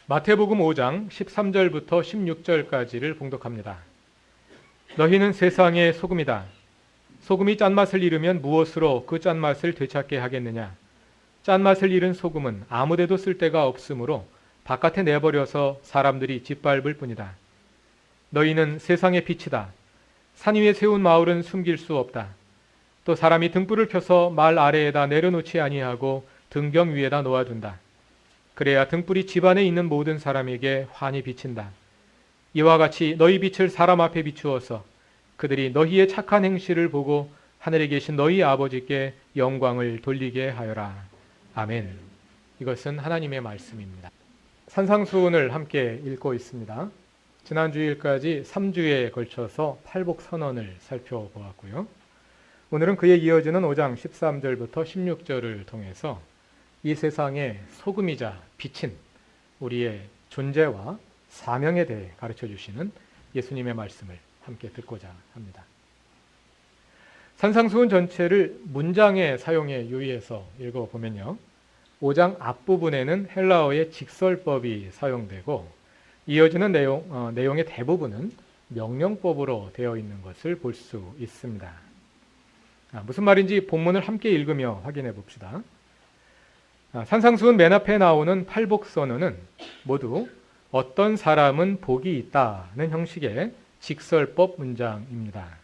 마태복음 5장 13절부터 16절까지를 봉독합니다. 너희는 세상의 소금이다. 소금이 짠맛을 잃으면 무엇으로 그 짠맛을 되찾게 하겠느냐? 짠맛을 잃은 소금은 아무데도 쓸 데가 없으므로 바깥에 내버려서 사람들이 짓밟을 뿐이다. 너희는 세상의 빛이다. 산 위에 세운 마을은 숨길 수 없다. 또 사람이 등불을 켜서 말 아래에다 내려놓지 아니하고 등경 위에다 놓아둔다. 그래야 등불이 집안에 있는 모든 사람에게 환히 비친다. 이와 같이 너희 빛을 사람 앞에 비추어서 그들이 너희의 착한 행실을 보고 하늘에 계신 너희 아버지께 영광을 돌리게 하여라. 아멘. 이것은 하나님의 말씀입니다. 산상수훈을 함께 읽고 있습니다. 지난 주일까지 3주에 걸쳐서 팔복선언을 살펴보았고요. 오늘은 그에 이어지는 5장 13절부터 16절을 통해서 이 세상의 소금이자 빛인 우리의 존재와 사명에 대해 가르쳐 주시는 예수님의 말씀을 함께 듣고자 합니다. 산상수훈 전체를 문장의 사용에 유의해서 읽어보면요. 5장 앞부분에는 헬라어의 직설법이 사용되고 이어지는 내용의 대부분은 명령법으로 되어 있는 것을 볼 수 있습니다. 무슨 말인지 본문을 함께 읽으며 확인해 봅시다. 산상수훈 맨 앞에 나오는 팔복선언은 모두 어떤 사람은 복이 있다는 형식의 직설법 문장입니다.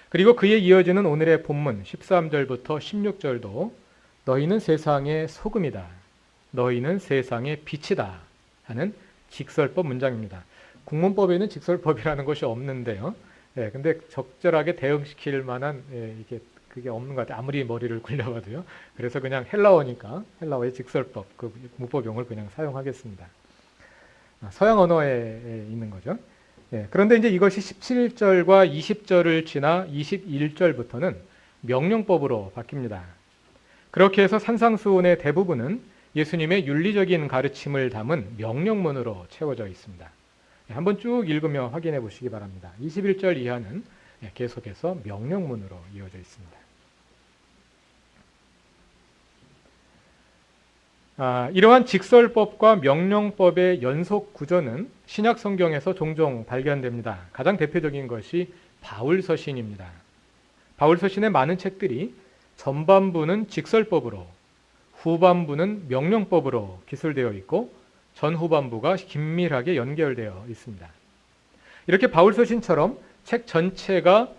그리고 그에 이어지는 오늘의 본문 13절부터 16절도 너희는 세상의 소금이다. 너희는 세상의 빛이다. 하는 직설법 문장입니다. 국문법에는 직설법이라는 것이 없는데요. 근데 적절하게 대응시킬 만한 그게 없는 것 같아요. 아무리 머리를 굴려봐도요. 그래서 그냥 헬라어니까 헬라어의 직설법, 그 문법용을 그냥 사용하겠습니다. 서양 언어에 있는 거죠. 그런데 이제 이것이 17절과 20절을 지나 21절부터는 명령법으로 바뀝니다. 그렇게 해서 산상수훈의 대부분은 예수님의 윤리적인 가르침을 담은 명령문으로 채워져 있습니다. 한번 쭉 읽으며 확인해 보시기 바랍니다. 21절 이하는 계속해서 명령문으로 이어져 있습니다. 이러한 직설법과 명령법의 연속 구조는 신약 성경에서 종종 발견됩니다. 가장 대표적인 것이 바울서신입니다. 바울서신의 많은 책들이 전반부는 직설법으로 후반부는 명령법으로 기술되어 있고 전후반부가 긴밀하게 연결되어 있습니다. 이렇게 바울서신처럼 책 전체가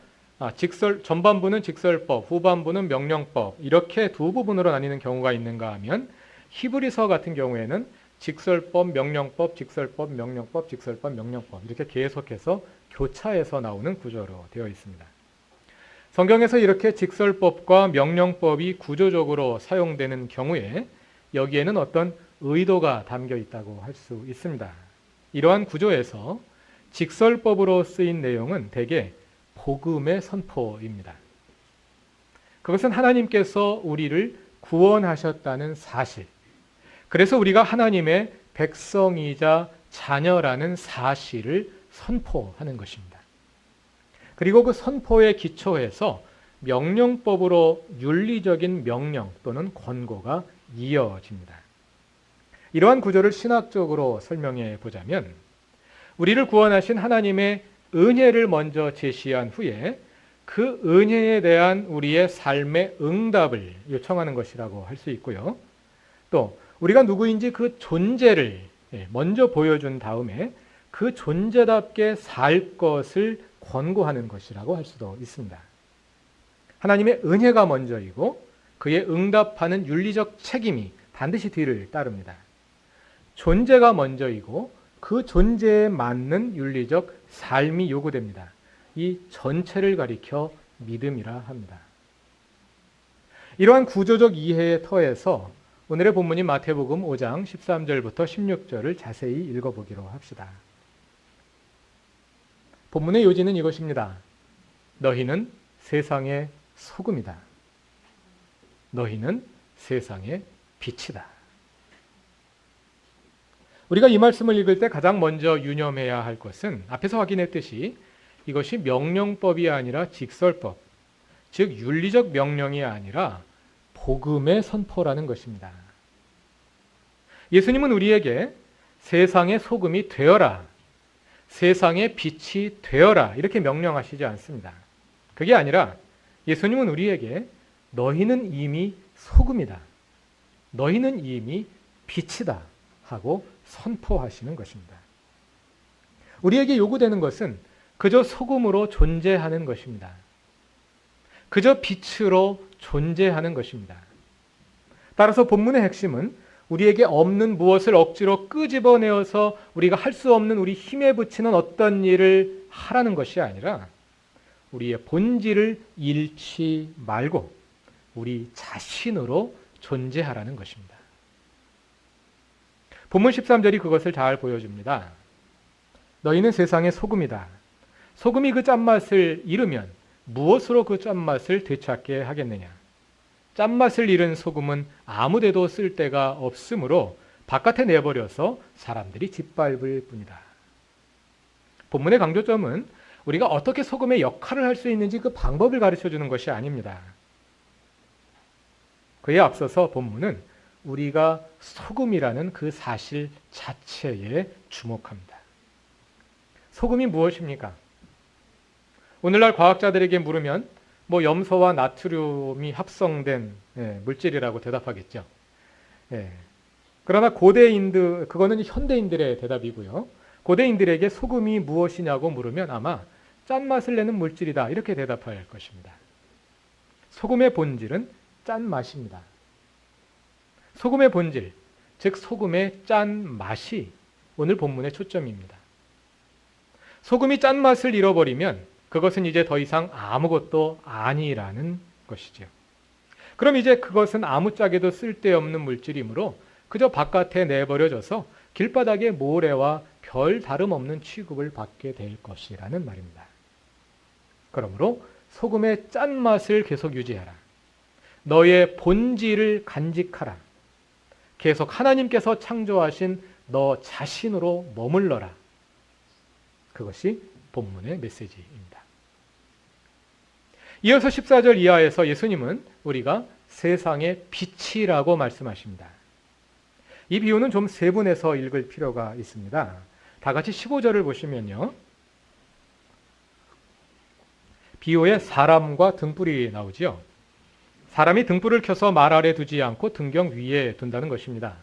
전반부는 직설법, 후반부는 명령법 이렇게 두 부분으로 나뉘는 경우가 있는가 하면 히브리서 같은 경우에는 직설법, 명령법, 직설법, 명령법, 직설법, 명령법 이렇게 계속해서 교차해서 나오는 구조로 되어 있습니다. 성경에서 이렇게 직설법과 명령법이 구조적으로 사용되는 경우에 여기에는 어떤 의도가 담겨 있다고 할 수 있습니다. 이러한 구조에서 직설법으로 쓰인 내용은 대개 복음의 선포입니다. 그것은 하나님께서 우리를 구원하셨다는 사실, 그래서 우리가 하나님의 백성이자 자녀라는 사실을 선포하는 것입니다. 그리고 그 선포에 기초해서 명령법으로 윤리적인 명령 또는 권고가 이어집니다. 이러한 구조를 신학적으로 설명해 보자면 우리를 구원하신 하나님의 은혜를 먼저 제시한 후에 그 은혜에 대한 우리의 삶의 응답을 요청하는 것이라고 할 수 있고요. 또 우리가 누구인지 그 존재를 먼저 보여준 다음에 그 존재답게 살 것을 권고하는 것이라고 할 수도 있습니다. 하나님의 은혜가 먼저이고 그에 응답하는 윤리적 책임이 반드시 뒤를 따릅니다. 존재가 먼저이고 그 존재에 맞는 윤리적 삶이 요구됩니다. 이 전체를 가리켜 믿음이라 합니다. 이러한 구조적 이해의 터에서 오늘의 본문인 마태복음 5장 13절부터 16절을 자세히 읽어보기로 합시다. 본문의 요지는 이것입니다. 너희는 세상의 소금이다. 너희는 세상의 빛이다. 우리가 이 말씀을 읽을 때 가장 먼저 유념해야 할 것은 앞에서 확인했듯이 이것이 명령법이 아니라 직설법, 즉 윤리적 명령이 아니라 복음의 선포라는 것입니다. 예수님은 우리에게 세상의 소금이 되어라, 세상의 빛이 되어라 이렇게 명령하시지 않습니다. 그게 아니라 예수님은 우리에게 너희는 이미 소금이다, 너희는 이미 빛이다 하고 선포하시는 것입니다. 우리에게 요구되는 것은 그저 소금으로 존재하는 것입니다. 그저 빛으로 존재하는 것입니다. 따라서 본문의 핵심은 우리에게 없는 무엇을 억지로 끄집어내어서 우리가 할 수 없는 우리 힘에 붙이는 어떤 일을 하라는 것이 아니라 우리의 본질을 잃지 말고 우리 자신으로 존재하라는 것입니다. 본문 13절이 그것을 잘 보여줍니다. 너희는 세상의 소금이다. 소금이 그 짠맛을 잃으면 무엇으로 그 짠맛을 되찾게 하겠느냐. 짠맛을 잃은 소금은 아무데도 쓸 데가 없으므로 바깥에 내버려서 사람들이 짓밟을 뿐이다. 본문의 강조점은 우리가 어떻게 소금의 역할을 할 수 있는지 그 방법을 가르쳐주는 것이 아닙니다. 그에 앞서서 본문은 우리가 소금이라는 그 사실 자체에 주목합니다. 소금이 무엇입니까? 오늘날 과학자들에게 물으면 염소와 나트륨이 합성된 물질이라고 대답하겠죠. 그러나 고대인들, 그거는 현대인들의 대답이고요. 고대인들에게 소금이 무엇이냐고 물으면 아마 짠맛을 내는 물질이다 이렇게 대답할 것입니다. 소금의 본질은 짠맛입니다. 소금의 본질, 즉 소금의 짠맛이 오늘 본문의 초점입니다. 소금이 짠맛을 잃어버리면 그것은 이제 더 이상 아무것도 아니라는 것이죠. 그럼 이제 그것은 아무짝에도 쓸데없는 물질이므로 그저 바깥에 내버려져서 길바닥의 모래와 별 다름없는 취급을 받게 될 것이라는 말입니다. 그러므로 소금의 짠맛을 계속 유지하라. 너의 본질을 간직하라. 계속 하나님께서 창조하신 너 자신으로 머물러라. 그것이 본문의 메시지입니다. 이어서 14절 이하에서 예수님은 우리가 세상의 빛이라고 말씀하십니다. 이 비유는 좀 세분해서 읽을 필요가 있습니다. 다 같이 15절을 보시면요. 비유에 사람과 등불이 나오지요. 사람이 등불을 켜서 말 아래 두지 않고 등경 위에 둔다는 것입니다.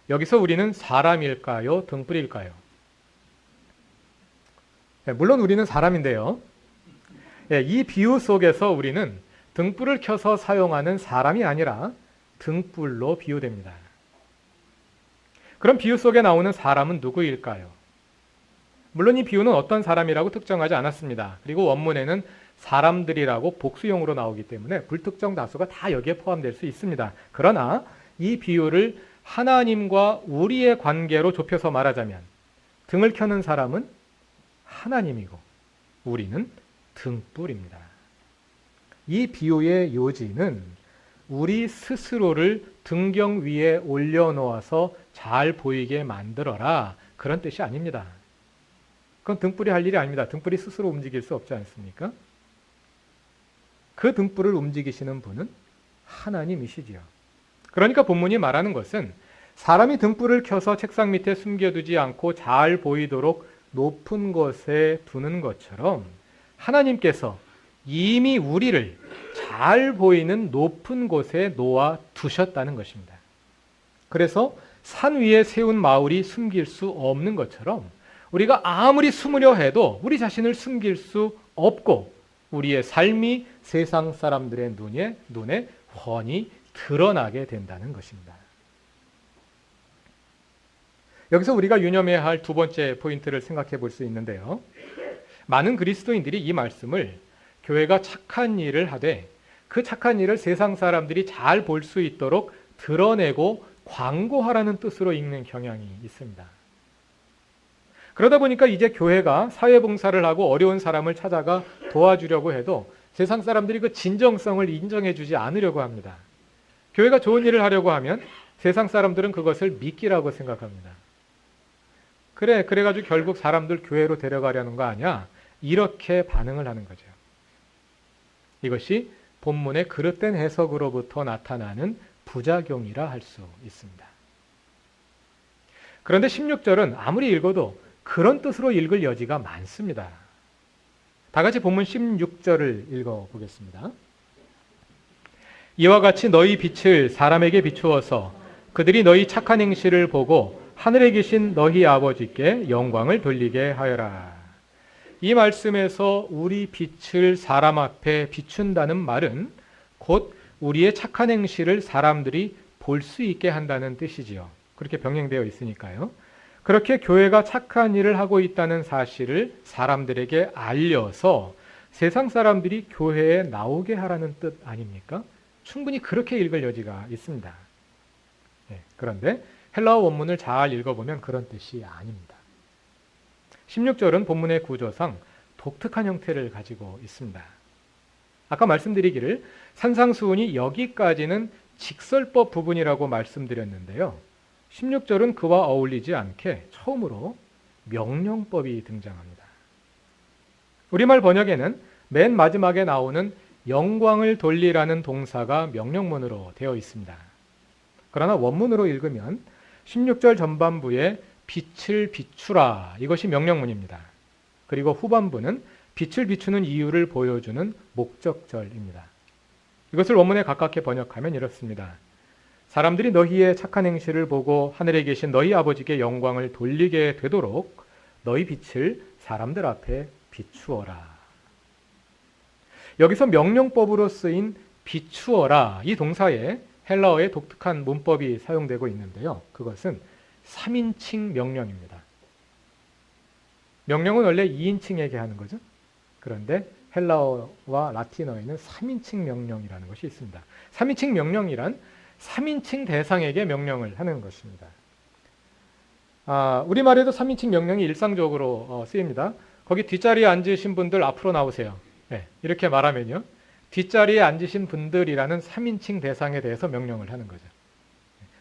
여기서 우리는 사람일까요? 등불일까요? 물론 우리는 사람인데요. 이 비유 속에서 우리는 등불을 켜서 사용하는 사람이 아니라 등불로 비유됩니다. 그럼 비유 속에 나오는 사람은 누구일까요? 물론 이 비유는 어떤 사람이라고 특정하지 않았습니다. 그리고 원문에는 사람들이라고 복수형으로 나오기 때문에 불특정 다수가 다 여기에 포함될 수 있습니다. 그러나 이 비유를 하나님과 우리의 관계로 좁혀서 말하자면 등을 켜는 사람은 하나님이고 우리는 등불입니다. 이 비유의 요지는 우리 스스로를 등경 위에 올려놓아서 잘 보이게 만들어라 그런 뜻이 아닙니다. 그건 등불이 할 일이 아닙니다. 등불이 스스로 움직일 수 없지 않습니까? 그 등불을 움직이시는 분은 하나님이시지요. 그러니까 본문이 말하는 것은 사람이 등불을 켜서 책상 밑에 숨겨두지 않고 잘 보이도록 높은 곳에 두는 것처럼 하나님께서 이미 우리를 잘 보이는 높은 곳에 놓아 두셨다는 것입니다. 그래서 산 위에 세운 마을이 숨길 수 없는 것처럼 우리가 아무리 숨으려 해도 우리 자신을 숨길 수 없고 우리의 삶이 세상 사람들의 눈에 훤히 드러나게 된다는 것입니다. 여기서 우리가 유념해야 할 두 번째 포인트를 생각해 볼 수 있는데요. 많은 그리스도인들이 이 말씀을 교회가 착한 일을 하되 그 착한 일을 세상 사람들이 잘 볼 수 있도록 드러내고 광고하라는 뜻으로 읽는 경향이 있습니다. 그러다 보니까 이제 교회가 사회봉사를 하고 어려운 사람을 찾아가 도와주려고 해도 세상 사람들이 그 진정성을 인정해 주지 않으려고 합니다. 교회가 좋은 일을 하려고 하면 세상 사람들은 그것을 미끼라고 생각합니다. 그래가지고 결국 사람들 교회로 데려가려는 거 아니야? 이렇게 반응을 하는 거죠. 이것이 본문의 그릇된 해석으로부터 나타나는 부작용이라 할 수 있습니다. 그런데 16절은 아무리 읽어도 그런 뜻으로 읽을 여지가 많습니다. 다 같이 본문 16절을 읽어보겠습니다. 이와 같이 너희 빛을 사람에게 비추어서 그들이 너희 착한 행실을 보고 하늘에 계신 너희 아버지께 영광을 돌리게 하여라. 이 말씀에서 우리 빛을 사람 앞에 비춘다는 말은 곧 우리의 착한 행실을 사람들이 볼 수 있게 한다는 뜻이지요. 그렇게 병행되어 있으니까요. 그렇게 교회가 착한 일을 하고 있다는 사실을 사람들에게 알려서 세상 사람들이 교회에 나오게 하라는 뜻 아닙니까? 충분히 그렇게 읽을 여지가 있습니다. 그런데 헬라어 원문을 잘 읽어보면 그런 뜻이 아닙니다. 16절은 본문의 구조상 독특한 형태를 가지고 있습니다. 아까 말씀드리기를 산상수훈이 여기까지는 직설법 부분이라고 말씀드렸는데요. 16절은 그와 어울리지 않게 처음으로 명령법이 등장합니다. 우리말 번역에는 맨 마지막에 나오는 영광을 돌리라는 동사가 명령문으로 되어 있습니다. 그러나 원문으로 읽으면 16절 전반부에 빛을 비추라 이것이 명령문입니다. 그리고 후반부는 빛을 비추는 이유를 보여주는 목적절입니다. 이것을 원문에 가깝게 번역하면 이렇습니다. 사람들이 너희의 착한 행실을 보고 하늘에 계신 너희 아버지께 영광을 돌리게 되도록 너희 빛을 사람들 앞에 비추어라. 여기서 명령법으로 쓰인 비추어라 이 동사에 헬라어의 독특한 문법이 사용되고 있는데요. 그것은 3인칭 명령입니다. 명령은 원래 2인칭에게 하는 거죠. 그런데 헬라어와 라틴어에는 3인칭 명령이라는 것이 있습니다. 3인칭 명령이란 3인칭 대상에게 명령을 하는 것입니다. 우리말에도 3인칭 명령이 일상적으로 쓰입니다. 거기 뒷자리에 앉으신 분들 앞으로 나오세요. 이렇게 말하면요. 뒷자리에 앉으신 분들이라는 3인칭 대상에 대해서 명령을 하는 거죠.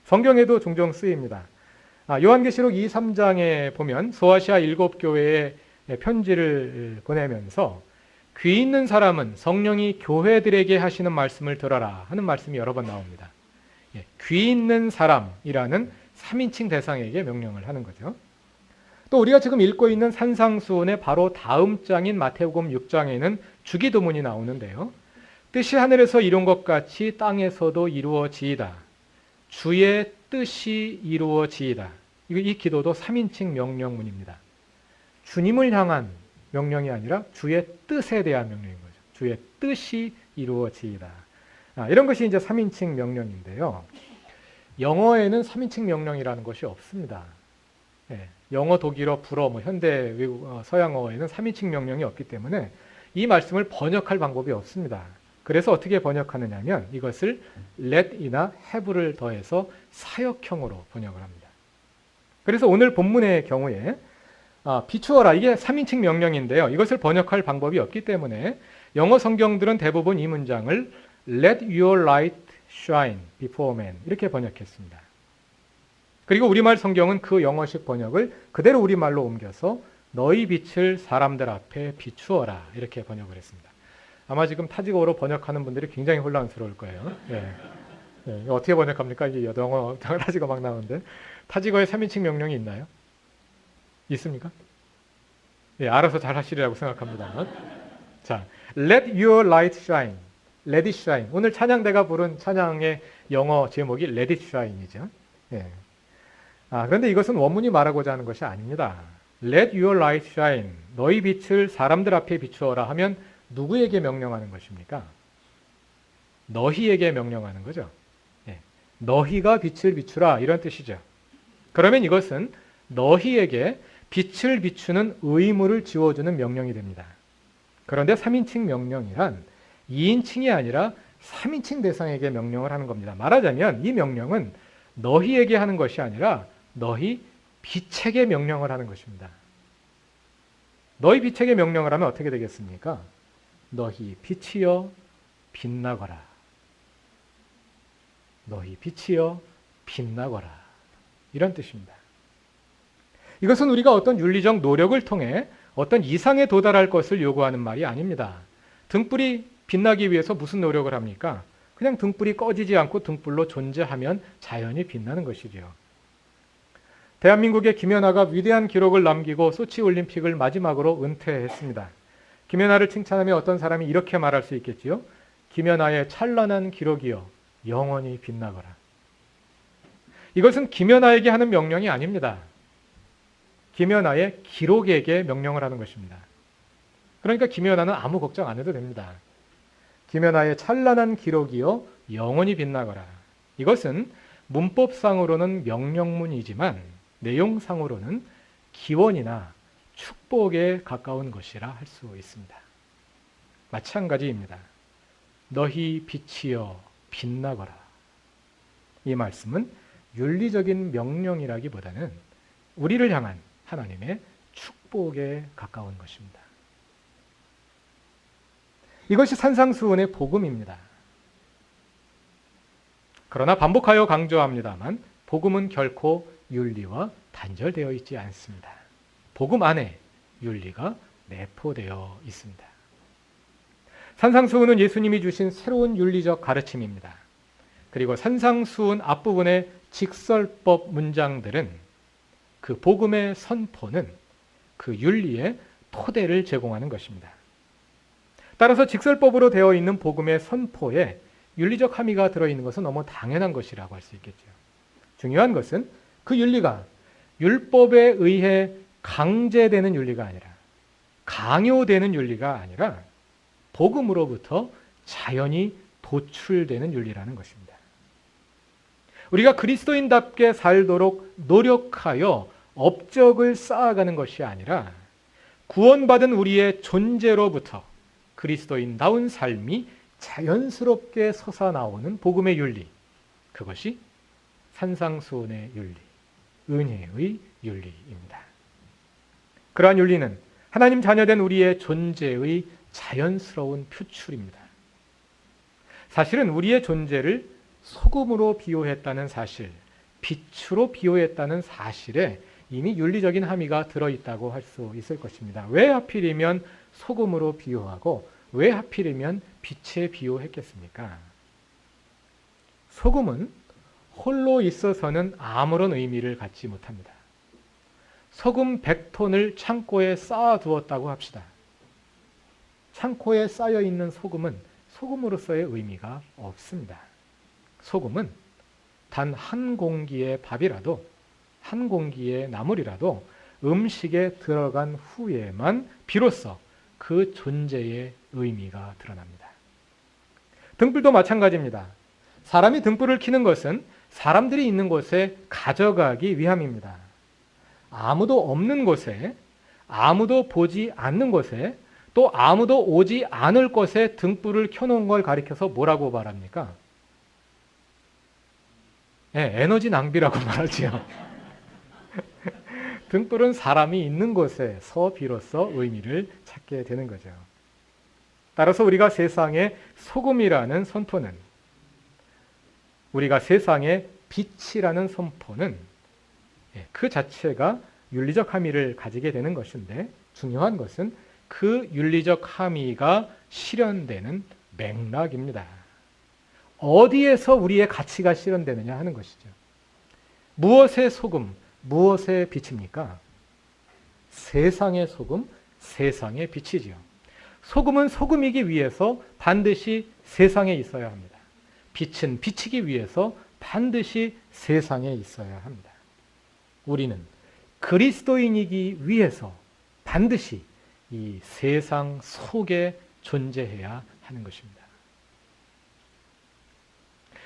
성경에도 종종 쓰입니다. 요한계시록 2, 3장에 보면 소아시아 7교회에 편지를 보내면서 귀 있는 사람은 성령이 교회들에게 하시는 말씀을 들어라 하는 말씀이 여러 번 나옵니다. 귀 있는 사람이라는 3인칭 대상에게 명령을 하는 거죠. 또 우리가 지금 읽고 있는 산상수훈의 바로 다음 장인 마태복음 6장에는 주기도문이 나오는데요. 뜻이 하늘에서 이룬 것 같이 땅에서도 이루어지이다. 주의 뜻이 이루어지이다. 이 기도도 3인칭 명령문입니다. 주님을 향한 명령이 아니라 주의 뜻에 대한 명령인 거죠. 주의 뜻이 이루어지이다. 이런 것이 이제 3인칭 명령인데요. 영어에는 3인칭 명령이라는 것이 없습니다. 영어, 독일어, 불어, 현대 외국 서양어에는 3인칭 명령이 없기 때문에 이 말씀을 번역할 방법이 없습니다. 그래서 어떻게 번역하느냐 하면 이것을 let이나 have를 더해서 사역형으로 번역을 합니다. 그래서 오늘 본문의 경우에 비추어라 이게 3인칭 명령인데요. 이것을 번역할 방법이 없기 때문에 영어 성경들은 대부분 이 문장을 Let your light shine before men 이렇게 번역했습니다. 그리고 우리말 성경은 그 영어식 번역을 그대로 우리말로 옮겨서 너희 빛을 사람들 앞에 비추어라 이렇게 번역을 했습니다. 아마 지금 타지어로 번역하는 분들이 굉장히 혼란스러울 거예요. 어떻게 번역합니까? 이제 영어 타지어 막 나오는데 타지어에 3인칭 명령이 있나요? 있습니까? 알아서 잘 하시리라고 생각합니다. 자, Let your light shine. Let it shine. 오늘 찬양대가 부른 찬양의 영어 제목이 Let it shine이죠. 그런데 이것은 원문이 말하고자 하는 것이 아닙니다. Let your light shine. 너희 빛을 사람들 앞에 비추어라 하면 누구에게 명령하는 것입니까? 너희에게 명령하는 거죠. 너희가 빛을 비추라 이런 뜻이죠. 그러면 이것은 너희에게 빛을 비추는 의무를 지워주는 명령이 됩니다. 그런데 3인칭 명령이란 2인칭이 아니라 3인칭 대상에게 명령을 하는 겁니다. 말하자면 이 명령은 너희에게 하는 것이 아니라 너희 빛에게 명령을 하는 것입니다. 너희 빛에게 명령을 하면 어떻게 되겠습니까? 너희 빛이여 빛나거라. 너희 빛이여 빛나거라. 이런 뜻입니다. 이것은 우리가 어떤 윤리적 노력을 통해 어떤 이상에 도달할 것을 요구하는 말이 아닙니다. 등불이 빛나기 위해서 무슨 노력을 합니까? 그냥 등불이 꺼지지 않고 등불로 존재하면 자연히 빛나는 것이지요. 대한민국의 김연아가 위대한 기록을 남기고 소치 올림픽을 마지막으로 은퇴했습니다. 김연아를 칭찬하며 어떤 사람이 이렇게 말할 수 있겠지요. 김연아의 찬란한 기록이여 영원히 빛나거라. 이것은 김연아에게 하는 명령이 아닙니다. 김연아의 기록에게 명령을 하는 것입니다. 그러니까 김연아는 아무 걱정 안 해도 됩니다. 김연아의 찬란한 기록이여 영원히 빛나거라. 이것은 문법상으로는 명령문이지만 내용상으로는 기원이나 축복에 가까운 것이라 할 수 있습니다. 마찬가지입니다. 너희 빛이여 빛나거라. 이 말씀은 윤리적인 명령이라기보다는 우리를 향한 하나님의 축복에 가까운 것입니다. 이것이 산상수훈의 복음입니다. 그러나 반복하여 강조합니다만 복음은 결코 윤리와 단절되어 있지 않습니다. 복음 안에 윤리가 내포되어 있습니다. 산상수훈은 예수님이 주신 새로운 윤리적 가르침입니다. 그리고 산상수훈 앞부분의 직설법 문장들은 그 복음의 선포는 그 윤리의 토대를 제공하는 것입니다. 따라서 직설법으로 되어 있는 복음의 선포에 윤리적 함의가 들어있는 것은 너무 당연한 것이라고 할 수 있겠죠. 중요한 것은 그 윤리가 율법에 의해 강제되는 윤리가 아니라 강요되는 윤리가 아니라 복음으로부터 자연히 도출되는 윤리라는 것입니다. 우리가 그리스도인답게 살도록 노력하여 업적을 쌓아가는 것이 아니라 구원받은 우리의 존재로부터 그리스도인다운 삶이 자연스럽게 솟아나오는 복음의 윤리, 그것이 산상수훈의 윤리, 은혜의 윤리입니다. 그러한 윤리는 하나님 자녀된 우리의 존재의 자연스러운 표출입니다. 사실은 우리의 존재를 소금으로 비유했다는 사실, 빛으로 비유했다는 사실에 이미 윤리적인 함의가 들어있다고 할 수 있을 것입니다. 왜 하필이면 소금으로 비유하고 왜 하필이면 빛에 비유했겠습니까? 소금은 홀로 있어서는 아무런 의미를 갖지 못합니다. 소금 100톤을 창고에 쌓아두었다고 합시다. 창고에 쌓여있는 소금은 소금으로서의 의미가 없습니다. 소금은 단 한 공기의 밥이라도, 한 공기의 나물이라도 음식에 들어간 후에만 비로소 그 존재의 의미가 드러납니다. 등불도 마찬가지입니다. 사람이 등불을 켜는 것은 사람들이 있는 곳에 가져가기 위함입니다. 아무도 없는 곳에, 아무도 보지 않는 곳에, 또 아무도 오지 않을 곳에 등불을 켜놓은 걸 가리켜서 뭐라고 말합니까? 네, 에너지 낭비라고 말하지요. 등불은 사람이 있는 곳에서 비로소 의미를 찾게 되는 거죠. 따라서 우리가 세상의 소금이라는 선포는, 우리가 세상의 빛이라는 선포는 그 자체가 윤리적 함의를 가지게 되는 것인데, 중요한 것은 그 윤리적 함의가 실현되는 맥락입니다. 어디에서 우리의 가치가 실현되느냐 하는 것이죠. 무엇의 소금, 무엇의 빛입니까? 세상의 소금, 세상의 빛이지요. 소금은 소금이기 위해서 반드시 세상에 있어야 합니다. 빛은 비치기 위해서 반드시 세상에 있어야 합니다. 우리는 그리스도인이기 위해서 반드시 이 세상 속에 존재해야 하는 것입니다.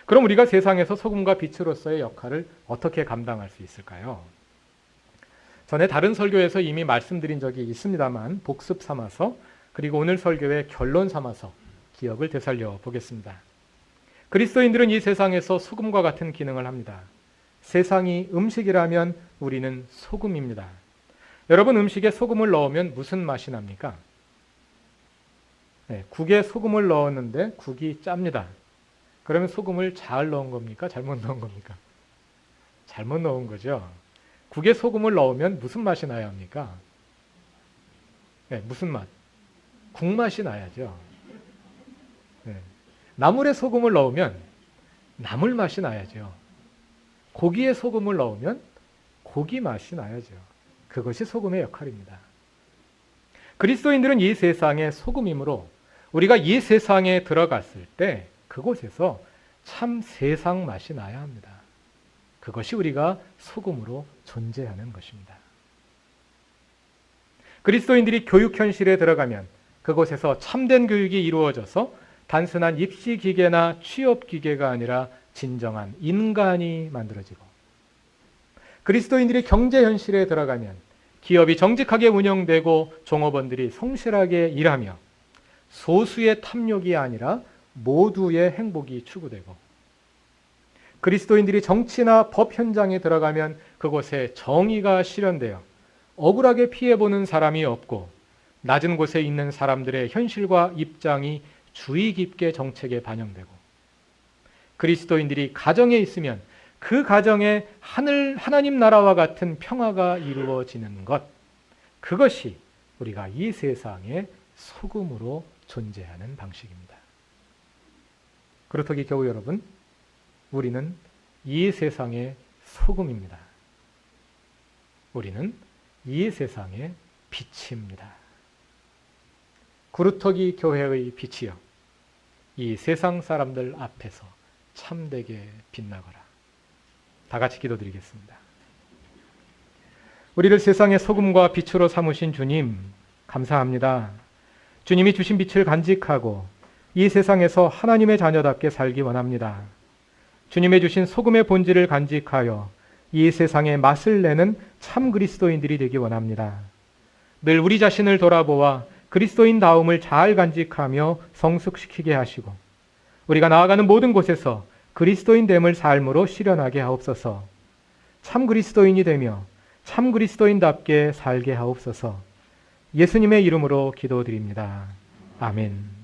그럼 우리가 세상에서 소금과 빛으로서의 역할을 어떻게 감당할 수 있을까요? 전에 다른 설교에서 이미 말씀드린 적이 있습니다만 복습 삼아서, 그리고 오늘 설교의 결론 삼아서 기억을 되살려 보겠습니다. 그리스도인들은 이 세상에서 소금과 같은 기능을 합니다. 세상이 음식이라면 우리는 소금입니다. 여러분, 음식에 소금을 넣으면 무슨 맛이 납니까? 네, 국에 소금을 넣었는데 국이 짭니다. 그러면 소금을 잘 넣은 겁니까? 잘못 넣은 겁니까? 잘못 넣은 거죠. 국에 소금을 넣으면 무슨 맛이 나야 합니까? 네, 무슨 맛? 국맛이 나야죠. 네. 나물에 소금을 넣으면 나물 맛이 나야죠. 고기에 소금을 넣으면 고기 맛이 나야죠. 그것이 소금의 역할입니다. 그리스도인들은 이 세상의 소금이므로 우리가 이 세상에 들어갔을 때 그곳에서 참 세상 맛이 나야 합니다. 그것이 우리가 소금으로 존재하는 것입니다. 그리스도인들이 교육 현실에 들어가면 그곳에서 참된 교육이 이루어져서 단순한 입시 기계나 취업 기계가 아니라 진정한 인간이 만들어지고, 그리스도인들이 경제 현실에 들어가면 기업이 정직하게 운영되고 종업원들이 성실하게 일하며 소수의 탐욕이 아니라 모두의 행복이 추구되고, 그리스도인들이 정치나 법 현장에 들어가면 그곳에 정의가 실현되어 억울하게 피해보는 사람이 없고 낮은 곳에 있는 사람들의 현실과 입장이 주의 깊게 정책에 반영되고, 그리스도인들이 가정에 있으면 그 가정에 하나님 나라와 같은 평화가 이루어지는 것, 그것이 우리가 이 세상의 소금으로 존재하는 방식입니다. 그렇다기 겨우 여러분, 우리는 이 세상의 소금입니다. 우리는 이 세상의 빛입니다. 구루터기 교회의 빛이여, 이 세상 사람들 앞에서 참되게 빛나거라. 다 같이 기도드리겠습니다. 우리를 세상의 소금과 빛으로 삼으신 주님, 감사합니다. 주님이 주신 빛을 간직하고 이 세상에서 하나님의 자녀답게 살기 원합니다. 주님의 주신 소금의 본질을 간직하여 이 세상에 맛을 내는 참 그리스도인들이 되기 원합니다. 늘 우리 자신을 돌아보아 그리스도인다움을 잘 간직하며 성숙시키게 하시고, 우리가 나아가는 모든 곳에서 그리스도인됨을 삶으로 실현하게 하옵소서. 참 그리스도인이 되며 참 그리스도인답게 살게 하옵소서. 예수님의 이름으로 기도드립니다. 아멘.